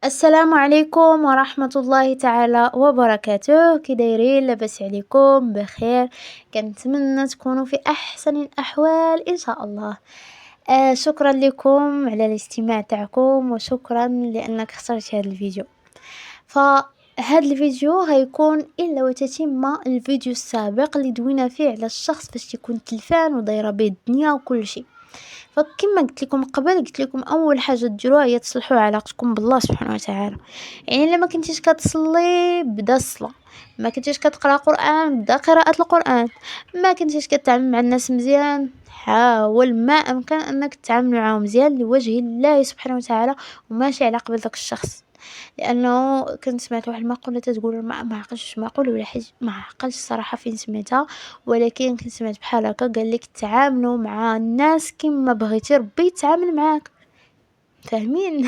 السلام عليكم ورحمة الله تعالى وبركاته. كي دايرين؟ لاباس عليكم؟ بخير؟ كنتمنى تكونوا في احسن الاحوال ان شاء الله. شكرا لكم على الاستماع تاعكم، وشكرا لانك اخترت هذا الفيديو. فهذا الفيديو هيكون الا وتتم الفيديو السابق اللي دوينا فيه على الشخص فاش يكون تلفان ودايره به الدنيا وكل شيء. فكما قلت لكم قبل، قلت لكم اول حاجه ديروها هي تصلحوا علاقتكم بالله سبحانه وتعالى. يعني الا ما كنتيش كتصلي بدا الصلاه، ما كنتيش كتقرا قران بدا قراءه القران، ما كنتيش كتعامل مع الناس مزيان حاول ما امكن انك تتعامل معاهم مزيان لوجه الله سبحانه وتعالى، وماشي على قبل داك الشخص. لانه كنت سمعت واحد المقوله تقول ما عقلتش مقوله ولا حاجه، ما عقلتش الصراحه فين سمعتها، ولكن كنت سمعت بحال هكا قال لك تعاملوا مع الناس كما بغيتي ربي يتعامل معاك. فاهمين؟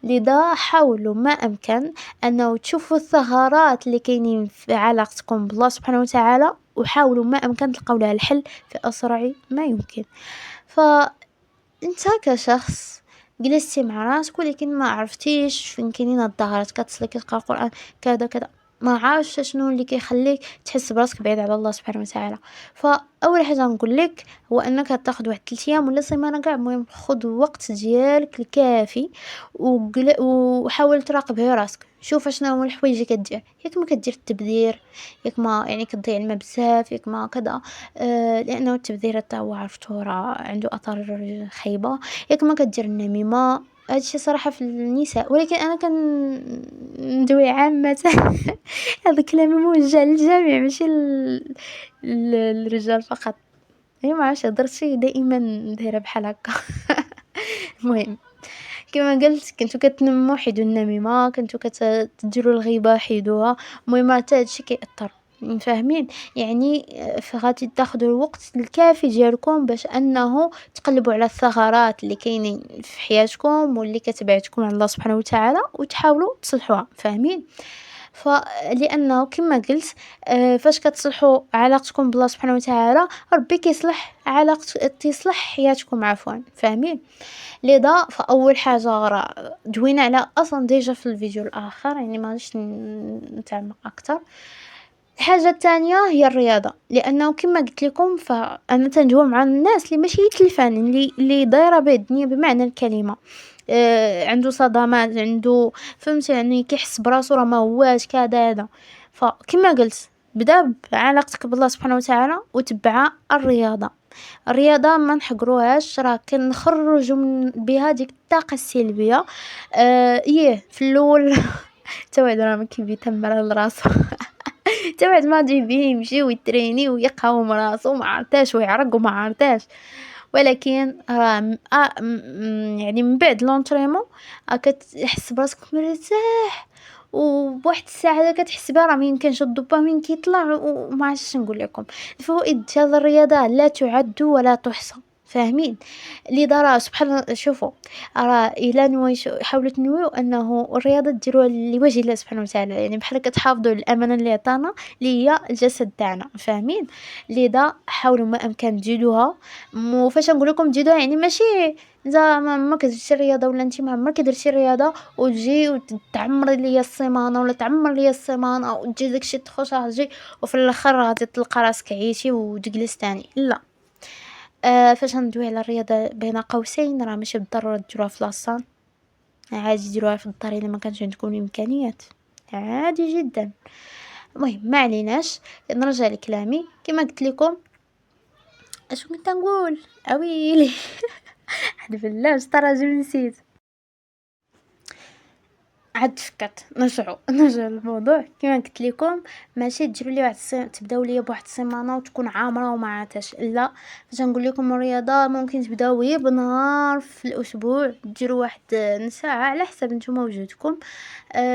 لذا حاولوا ما امكن انه تشوفوا الثغرات اللي كاينين في علاقتكم بالله سبحانه وتعالى، وحاولوا ما امكن تلقاو لها الحل في اسرع ما يمكن. انت كشخص جلستي مع راسك ولكن ما عرفتيش فين كاينين الظاهرات، كتصلي كتقرا القران كذا كذا، ما عارفه شنو اللي كيخليك تحس براسك بعيد على الله سبحانه وتعالى. فاول حاجه نقول لك هو انك تاخذ واحد 3 ايام ولا سيمانه كاع، المهم خذ الوقت ديالك الكافي وحاول تراقب غير راسك، شوف شنو هما الحوايج اللي كدير، ياك ما كدير التبذير، ياك ما يعني كتضيع الماء بزاف، ياك ما كذا. لانه التبذير حتى هو عرفتو راه عنده اثار خايبه. ياك ما كدير النميمه، هادشي صراحه في النساء، ولكن انا ندوي عامه. هذا كلامي موجه للجميع ماشي للرجال فقط. هي ما عرفتش هضرتي دائما دايره بحال هكا. المهم كما قلت كنتو كتنمو حيدو النميمه، كنتو كتديروا الغيبه حيدوها. المهم حتى هادشي كيأثر، فاهمين؟ يعني فغادي تاخدوا الوقت الكافي ديالكم باش انه تقلبوا على الثغرات اللي كاينين في حياتكم واللي كتبعدكم عن الله سبحانه وتعالى وتحاولوا تصلحوها. فاهمين؟ لانه كما قلت فاش كتصلحوا علاقتكم بالله سبحانه وتعالى ربي تصلح حياتكم عفوا. فاهمين؟ لذا فاول حاجه راه دوينا على اصلا ديجا في الفيديو الاخر، يعني ما غاديش نتعمق اكثر. الحاجه الثانيه هي الرياضه، لانه كما قلت لكم فانا تندوي مع الناس اللي ماشي تلفان، اللي دايره به الدنيا بمعنى الكلمه. عنده صدمات، عنده فهمت يعني كيحس براسو راه ما هواش كذا هذا. فكما قلت بدا بعلاقتك بالله سبحانه وتعالى وتبع الرياضه. الرياضه ما نحقروهاش، راه كنخرجوا من بها ديك الطاقه السلبيه. ايه في الاول تا واحد راه ما كيبي يتمر لراسو. تا واحد ما تجيبيه يمشي ويتريني ويقاوم راسو ما عرفتاش ويعرق وما عرفتاش، ولكن راه يعني من بعد لونطريمون كتحس براسك مرتاح، وبواحد الساعه كتحس بها راه ميمكنش الدوبامين كيطلع وما عرفتش نقول لكم. الفوائد ديال الرياضه لا تعد ولا تحصى. فاهمين؟ لذا راه سبحان شوفوا راه الا حاولوا تنويو انه الرياضه ديروها لوجه الله سبحانه وتعالى، يعني بحال كتحافظوا على الامانه اللي عطانا اللي هي الجسد تاعنا. فاهمين؟ لذا حاولوا ما امكن تزيدوها. وفاش نقول لكم تزيدوها يعني ماشي انت ما كديرش الرياضه ولا انت ما عمرك درتي الرياضه وتجي وتعمري ليا السيمانه ولا تعمر ليا السيمانه وتجي داكشي تخشى تجي وفي الاخر غادي تلقى راسك عييتي وتجلس تاني. لا. فاش ندوي على الرياضه بين قوسين راه ماشي بالضروره ديروها في لاصال، عادي ديروها في الدار الا ما كانش عندكم الامكانيات، عادي جدا. المهم ما عليناش، نرجع لكلامي. كما قلت لكم اش كنت نقول اويلي. حد بالله واش تراجع نسيت. عاد فكرت نرجعوا للموضوع. كما قلت لكم ماشي تجيب لي واحد تبداو ليا بواحد السيمانه وتكون عامره وما عرفتش. لا، فاش نقول لكم الرياضه ممكن تبداو غير بنهار في الاسبوع، ديروا واحد ساعه على حسب نتوما وجهدكم.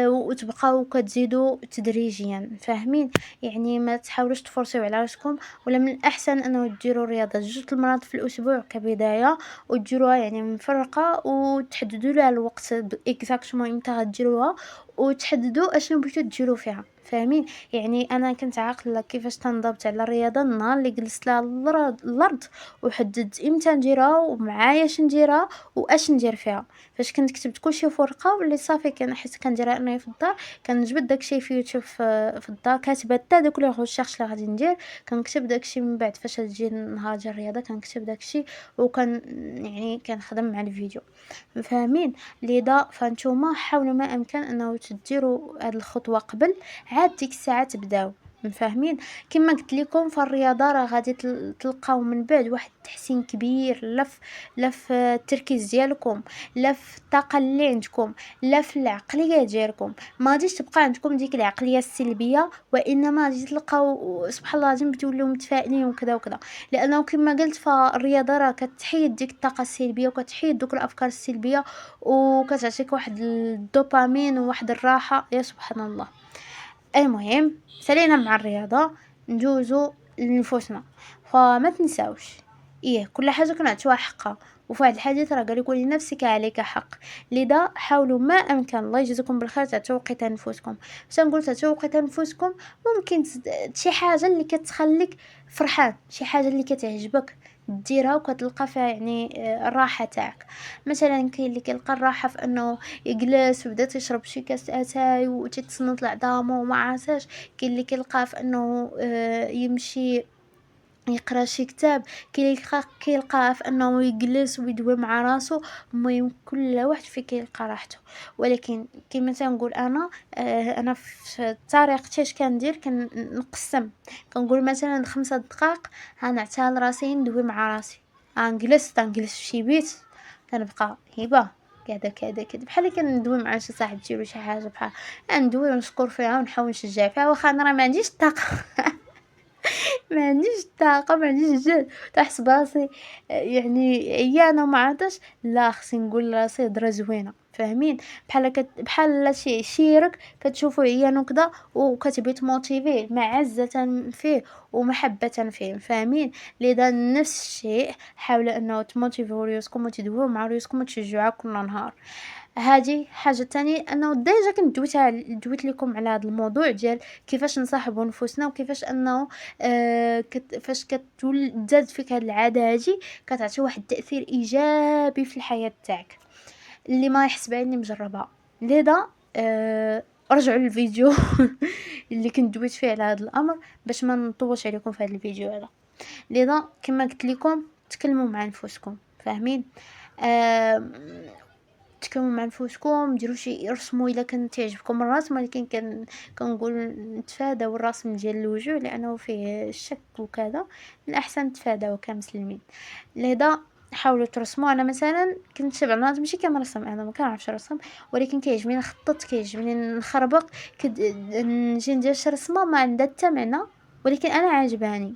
وتبقاو كتزيدوا تدريجيا. فاهمين؟ يعني ما تحاولوش تفرصوا على راسكم، ولا من الاحسن انه ديروا الرياضه 2 المرات في الاسبوع كبدايه، وديروها يعني مفرقه وتحددوا لها الوقت اكزاكتومون امتى غديروها، وتحددوا اشنو بغيتو ديروا فيها، فاهمين؟ يعني انا كنت عاقله كيفاش تنضبط على الرياضه النهار اللي جلست لها الارض وحددت امتى نديرها ومعايا اش نديرها واش ندير فيها. فاش كنت كتبت كلشي في ورقه ولي صافي كان حيت كنديرها انايا في الدار، كنجبد داكشي في يوتيوب في الدار، كاتبه حتى دوك لي ريشيرش اللي غادي ندير، كنكتب داكشي من بعد فاش تجي نهار ديال الرياضه كنكتب داكشي وكان يعني كنخدم مع الفيديو، فاهمين؟ لذا فانتوما حاولوا ما امكن انه تديروا هاد الخطوه قبل عاد ديك الساعه تبداو، فاهمين؟ كما قلت لكم فالرياضه راه غادي تلقاو من بعد واحد التحسين كبير، لا في التركيز ديالكم، لا في الطاقه اللي عندكم، لا في العقليه ديالكم. ما غاديش تبقى عندكم ديك العقليه السلبيه، وانما غادي تلقاو سبحان الله العظيم بتوليو متفائلين وكذا وكذا، لانه كما قلت فالرياضه راه كتحيد ديك الطاقه السلبيه وكتحيد دوك الافكار السلبيه وكتعطيك واحد الدوبامين وواحد الراحه يا سبحان الله. المهم سالينا مع الرياضه، ندوزو لنفوسنا. فما تنساوش كل حاجه كنعطيوها حقها، وفي واحد الحديث راه قال لكم لنفسك عليك حق، لذا حاولوا ما امكن الله يجزيكم بالخير تعطيو وقت لنفوسكم. باش نقول تعطيو وقت لنفوسكم ممكن شي حاجه اللي كتخليك فرحان، شي حاجه اللي كتعجبك ديرها وكتلقى فيها يعني الراحه تاعك. مثلا كاين اللي كيلقى الراحه في انه يجلس ويبدا تشرب شي كاس اتاي وتتصنت لعظامه وما عرفتش، كاين اللي كيلقى في انه يمشي يقرا شي كتاب، كيلقى في انه يجلس ويدوي مع راسو. المهم كل واحد فيه كيلقى راحته، ولكن كما تنقول انا في طريقتي اش كندير كنقسم، كنقول مثلا 5 دقائق غنعطيها لراسي ندوي مع راسي، غنجلس في شي بيت كنبقى هبه كذا كذا كذا بحال كندوي مع شي صاحبتي ولا شي حاجه، بحال ندوي ونشكر فيها ونحاول نشجع فيها، واخا انا راه ما عنديش الطاقه ما عنديش الطاقه ما عنديش الجهد، تحس براسي يعني عيانه وما عرفتش، لا خصني نقول لراسي هضره زوينه، فاهمين؟ بحال شي شيرك كتشوفو عيان وكذا وكتبغي تموتيفيه معزه فيه ومحبه فيه، فاهمين؟ لذا نفس الشيء حاولوا انه تموتيفيو ريوسكم وتدويو مع ريوسكم وتشجعوها كل نهار. هذه حاجه تانية، انه ديجا كنت دويت لكم على هذا الموضوع ديال كيفاش نصاحبوا نفوسنا وكيفاش انه فاش تزاد فيك هاد العاده هذه كتعطي واحد التاثير ايجابي في الحياه تاعك. اللي ما يحس بعيني مجربها، لذا رجعوا للفيديو اللي كنت دويت فيه على هذا الامر باش ما نطولش عليكم في هذا الفيديو هذا. لذا كما قلت لكم تكلموا مع نفوسكم، فاهمين؟ تكونوا مع نفوسكم، ديروا شي رسموا الا كان تعجبكم الرسم، ولكن كنقول نتفاداو الرسم ديال الوجوه لانه فيه الشك وكذا، الاحسن نتفاداو كمسلمين. لذا حاولوا ترسموا. انا مثلا كنت شي بنات ماشي كنرسم، انا ما كنعرفش نرسم، ولكن كيعجبني نخطط، كيعجبني نخربق، نجي ندير شي رسمه ما عندها حتى معنى ولكن انا عاجباني،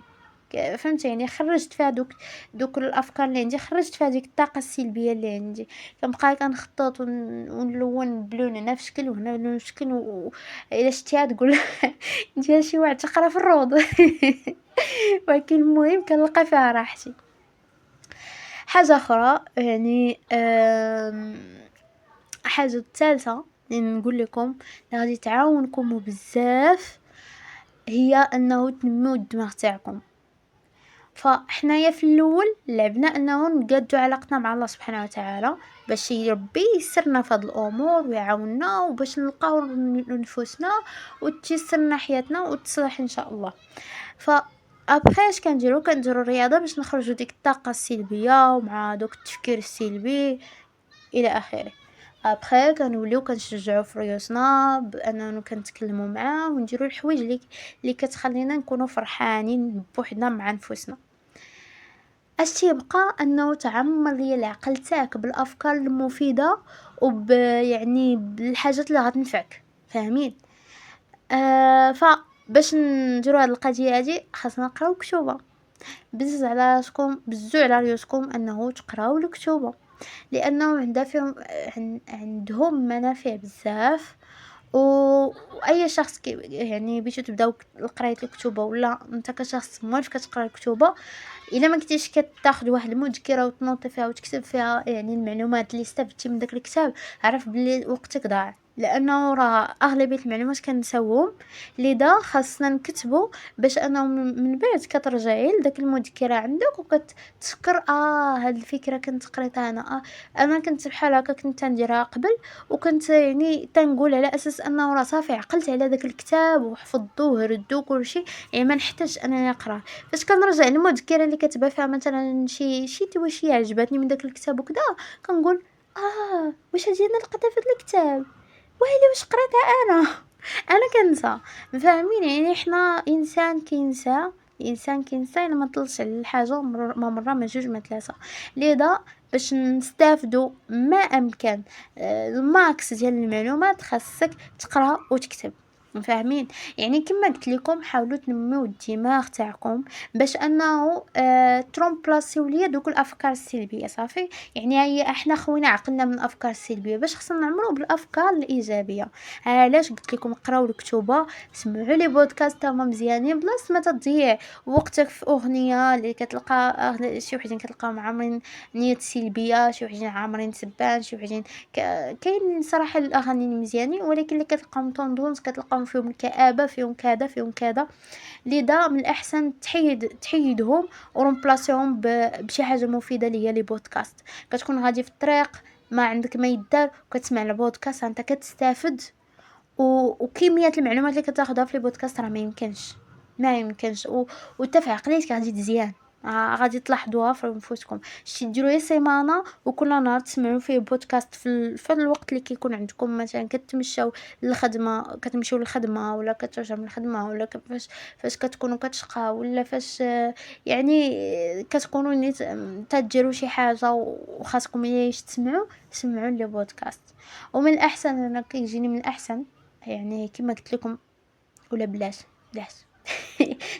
فهمت؟ يعني خرجت فيها دوك الافكار اللي عندي، خرجت فيها ديك الطاقه السلبيه اللي عندي، كنبقى كنخطط ونلون بلون هنا في شكل وهنا بلون في شكل الا شتيها تقول ديال شي واحد تقرا في الروض ولكن المهم كنلقى فيها راحتي. حاجه اخرى يعني حاجه الثالثه اللي نقول لكم اللي غادي تعاونكم بزاف هي انه تنميو الدماغ تاعكم. فحنايا في الاول لعبنا انه نقادو علاقتنا مع الله سبحانه وتعالى باش ربي يسرنا في هذه الامور ويعاوننا وباش نلقاو نفوسنا وتيسر لنا حياتنا وتصلح ان شاء الله. ابخي اش كنديرو الرياضه باش نخرجوا ديك الطاقه السلبيه ومع دوك التفكير السلبي الى اخره. ابخي كنوليو كنشجعوا في ريوسنا باننا كنتكلموا معاه ونديروا الحوايج اللي كتخلينا نكونوا فرحانين بوحدنا مع نفوسنا. اش تيبقى انه تعمر لي العقل تاعك بالافكار المفيده يعني بالحاجات اللي غتنفعك، فاهمين؟ فباش نديروا هذه القضيه هذه خاصنا نقراو كتوبه، بزز على راسكم بزو على ريوسكم انه تقراو الكتوبه لانه عندهم منافع بزاف. واي شخص يعني بيتو تبداو قرايه الكتوبه ولا انت كشخص موالف كتقرا الكتوبه، الا ما كنتيش كتاخذ واحد المذكره وتنوض فيها وتكتب فيها يعني المعلومات اللي استفدتي من داك الكتاب، عرف بلي وقتك ضاع، لأنه راه أغلبية المعلومات كنساوهم، لذا خاصنا نكتبو باش أنه من بعد كترجعي لداك المذكرة عندك وكتفكر هاد الفكرة كنت قريتها أنا، أنا كنت بحال هكا كنت تنديرها قبل، وكنت يعني تنقول على أساس أنه راه صافي عقلت على داك الكتاب وحفظتو وهردو كلشي، يعني ما نحتاجش أنني نقراه. فاش كنرجع للمذكرة اللي كاتبة فيها مثلا شي تويشية عجبتني من داك الكتاب وكذا، كنقول واش هادي انا لقيتها في هاد الكتاب، ويلي واش قريتها انا. انا كنسى، فاهمين؟ يعني حنا انسان كينسى، الانسان كينسى الا ما طلش على الحاجه مره ما جوج ما ثلاثه. لذا باش نستافدوا ما امكن الماكس ديال المعلومات خاصك تقرا وتكتب، فاهمين؟ يعني كما قلت لكم حاولوا تنميو الدماغ تاعكم باش انه ترومبلاسيو ليا دوك الافكار السلبيه. صافي، يعني هي احنا خوينا عقلنا من الافكار السلبيه باش خصنا نعمرو بالافكار الايجابيه. علاش قلت لكم قراو الكتوبه، سمعوا لي بودكاست هما مزيانين بلاصه ما تضيع وقتك في اغنيه اللي كتلقى شي وحدين كتلقاهم عامرين نيات سلبيه، شي وحدين عامرين سبان، شي وحدين كاين صراحه الاغاني مزيانين، ولكن اللي كتلقاهم طوندونس كتلقاهم فيهم الكآبه، فيهم كذا فيهم كذا. لذا من الاحسن تحيدهم ورومبلاسيهم بشي حاجه مفيده اللي هي لي بودكاست. كتكون غادي في الطريق ما عندك ما يدار وكتسمع البودكاست انت كتستافد، وكميه المعلومات اللي كتاخذها في البودكاست راه ما يمكنش وحتى في عقليتك غادي تزيان. غادي تلاحظوها في نفوسكم. شتي ديروا غير سيمانه وكل نهار تسمعوا فيه بودكاست في الوقت اللي كيكون عندكم، مثلا كتمشاو للخدمه، كتمشيو للخدمه ولا كترجعوا من الخدمه ولا فاش كتكونوا كتشقاو ولا فاش يعني كتكونوا نيت تديروا شي حاجه وخاصكم سمعوا لي بودكاست. ومن الاحسن انا كيجيني من الاحسن يعني كما قلت لكم، ولا بلاش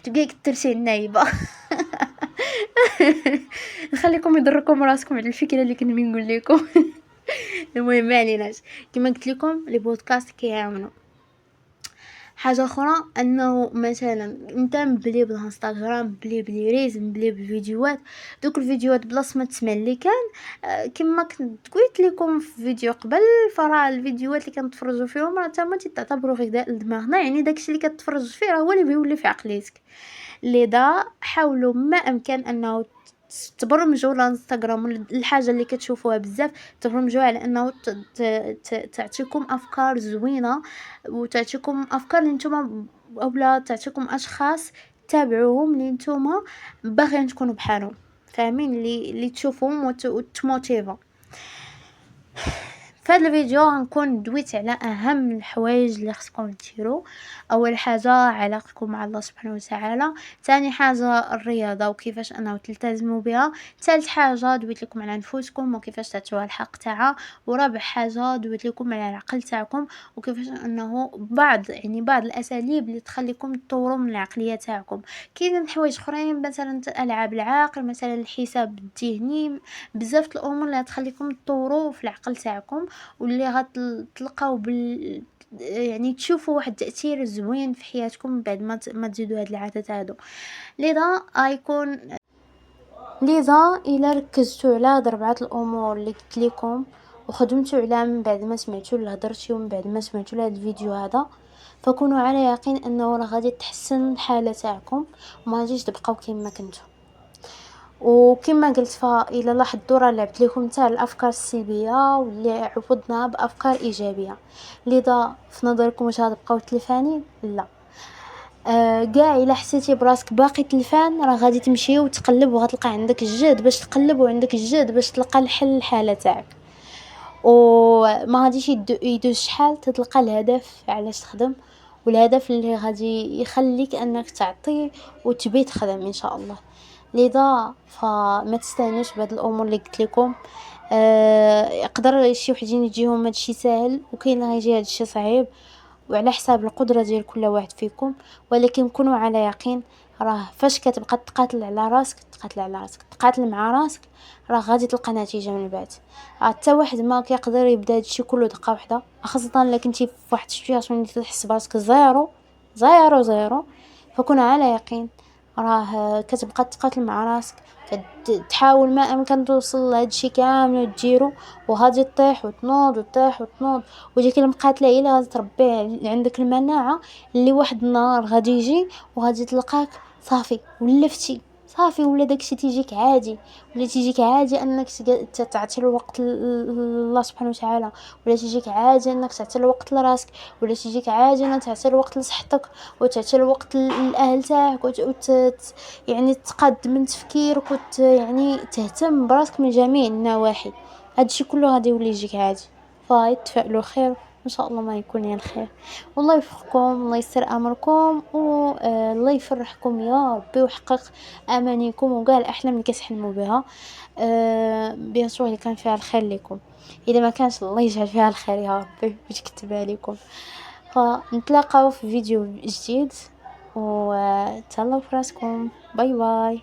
تبقى كترشي النايبه. نخليكم يضركم راسكم على الفكره اللي كنت بنقول لكم. المهم ما عليناش، كما قلت لكم لي بودكاست كيعاونوا. حاجه اخرى انه مثلا انت مبلي بالانستغرام، بلي ريز، بلي بفيديوهات، دوك الفيديوهات بلاص ما تسمع اللي كان كما كنت قلت لكم في فيديو قبل، فرا الفيديوهات اللي كنتفرجوا فيهم راه تما تعتبروا غذاء لدماغنا، يعني داكشي اللي كتفرج فيه راه هو اللي بيولي في عقليتك. لذا حاولوا ما امكن انه تبرمجوا الانستغرام الحاجه اللي كتشوفوها بزاف، تبرمجوا على انه تعطيكم افكار زوينه وتعطيكم افكار اللي نتوما اولا تعطيكم اشخاص تابعوهم اللي نتوما باغيين تكونوا بحالهم، فاهمين؟ اللي تشوفوهم وتموتيفا. في هذا الفيديو غنكون دويت على اهم الحوايج اللي خصكم ديروا. اول حاجه علاقتكم مع الله سبحانه وتعالى، ثاني حاجه الرياضه وكيفاش انه تلتزموا بها، ثالث حاجه دويت لكم على نفوسكم وكيفاش تعطيوها الحق تاعها، ورابع حاجه دويت لكم على العقل تاعكم وكيفاش انه بعض الاساليب اللي تخليكم تطوروا من العقليه تاعكم. كاين حوايج اخرين مثلا العاب العقل، مثلا الحساب الذهني، بزاف الامور اللي تخليكم تطوروا في العقل تاعكم واللي غتلقاو يعني تشوفوا واحد التاثير زوين في حياتكم بعد ما تزيدوا هاد العادات هادو. لذا الا ركزتوا على هاد 4 الامور اللي قلت لكم وخدمتوا عليها من بعد ما سمعتوا اللي هضرتي ومن بعد ما سمعتوا لهاد الفيديو هذا، فكونوا على يقين انه راه غادي تحسن الحاله تاعكم وما غاديش تبقاو كما كنتو. وكما قلت فإلا لاحظتوا راه لعبت لكم تاع الافكار السلبيه واللي عوضناها بافكار ايجابيه. لذا في نظركم واش غتبقاو تلفانين؟ لا. كاع الا حسيتي براسك باقي تلفان راه غادي تمشي وتقلب وغتلقى عندك الجهد باش تقلب وعندك الجهد باش تلقى الحل الحاله تاعك، وما غاديش يدوز شحال تتلقى الهدف علاش تخدم، والهدف اللي غادي يخليك انك تعطي وتبي تخدم ان شاء الله. لذا فما تستهنوش بهاد الامور اللي قلت لكم. يقدر شي وحدين يجيهم هادشي ساهل وكاين اللي غيجي هادشي صعيب، وعلى حساب القدره ديال كل واحد فيكم، ولكن كونوا على يقين راه فاش كتبقى تقاتل مع راسك راه غادي تلقى نتيجه من بعد. حتى واحد ما كيقدر يبدا هادشي كله دقه واحده، خاصه الا كنتي في واحد السيتوياسيون اللي تحس براسك زيرو زيرو زيرو، فكون على يقين راه كتبقى تقاتل مع راسك، تحاول ما أمكن توصل لهاد الشي كامل وديرو، وغادي طيح وتنوض وطيح وتنوض، وديك المقاتلة هي اللي غادي تربي عندك المناعة، اللي واحد النهار غادي يجي وغادي تلقاك صافي ولفتي، صافي ولا داكشي تيجيك عادي، ولا تيجيك عادي أنك تعطي الوقت الله سبحانه وتعالى، ولا تيجيك عادي أنك تعطي الوقت لراسك، ولا تيجيك عادي أنك تعطي الوقت لصحتك، وتعطي الوقت للأهل تاعك، يعني تقاد من تفكيرك يعني تهتم براسك من جميع النواحي. هادشي كله غادي يولي يجيك عادي، فيتفائلوا خير ان شاء الله ما يكون يا الخير. والله يوفقكم، الله يسر امركم، الله يفرحكم يا ربي ويحقق امانيكم وكاع الاحلام اللي كتحلموا بها. بيان سور اللي كان فيها الخير لكم، اذا ما كانش الله يجعل فيها الخير يا ربي باش كتبها لكم. فنتلاقاو في فيديو جديد، وتهلاو فراسكم. باي باي.